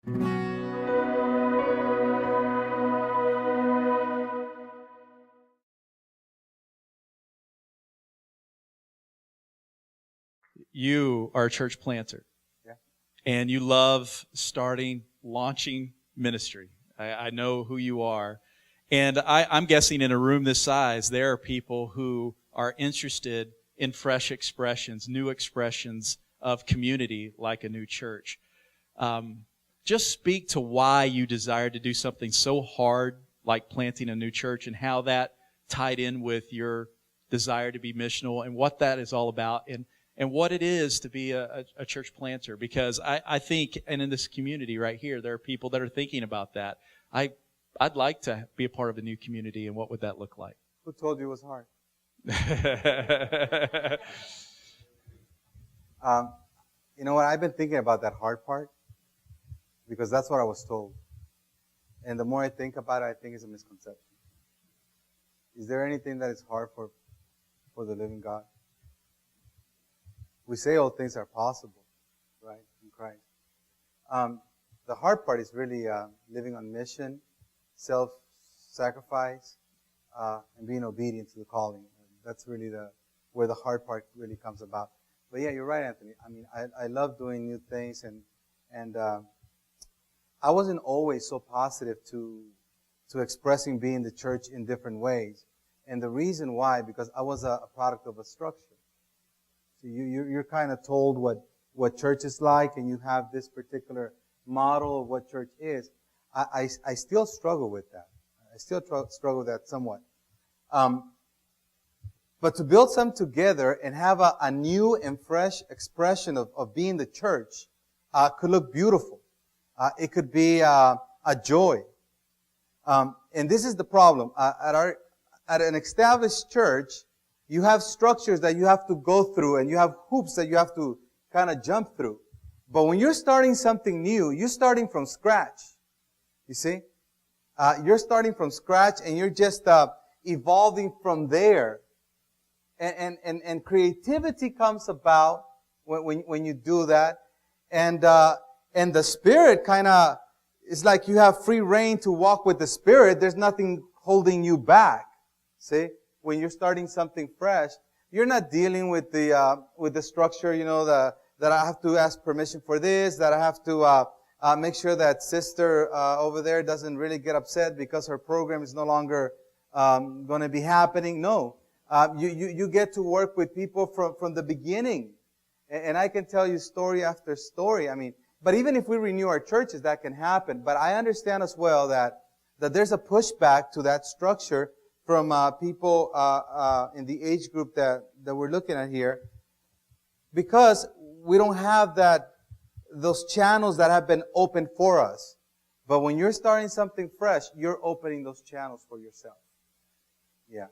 You are a church planter. Yeah. And you love launching ministry. I know who you are. And I'm guessing in a room this size, there are people who are interested in fresh expressions, new expressions of community like a new church. Just speak to why you desire to do something so hard like planting a new church and how that tied in with your desire to be missional and what that is all about and what it is to be a church planter. Because I think, and in this community right here, there are people that are thinking about that. I'd like to be a part of a new community, and what would that look like? Who told you it was hard? You know what? I've been thinking about that hard part because that's what I was told. And the more I think about it, I think it's a misconception. Is there anything that is hard for the living God? We say all things are possible, right, in Christ. The hard part is really living on mission, self-sacrifice, and being obedient to the calling. That's really where the hard part really comes about. But yeah, you're right, Anthony. I mean, I love doing new things, and I wasn't always so positive to expressing being the church in different ways. And the reason why, because I was a product of a structure. So you're kind of told what church is like, and you have this particular model of what church is. I still struggle with that. I still struggle with that somewhat. But to build some together and have a new and fresh expression of being the church could look beautiful. It could be a joy. And this is the problem. At an established church, you have structures that you have to go through, and you have hoops that you have to kind of jump through. But when you're starting something new, you're starting from scratch. You see? You're starting from scratch, and you're just evolving from there. And creativity comes about when you do that. And the Spirit kind of, it's like you have free reign to walk with the Spirit. There's nothing holding you back. See? When you're starting something fresh, you're not dealing with the structure, that I have to ask permission for this, that I have to make sure that sister over there doesn't really get upset because her program is no longer going to be happening. No. You get to work with people from the beginning. And I can tell you story after story. I mean, but even if we renew our churches, that can happen. But I understand as well that there's a pushback to that structure from people in the age group that we're looking at here, because we don't have those channels that have been opened for us. But when you're starting something fresh, you're opening those channels for yourself. Yeah.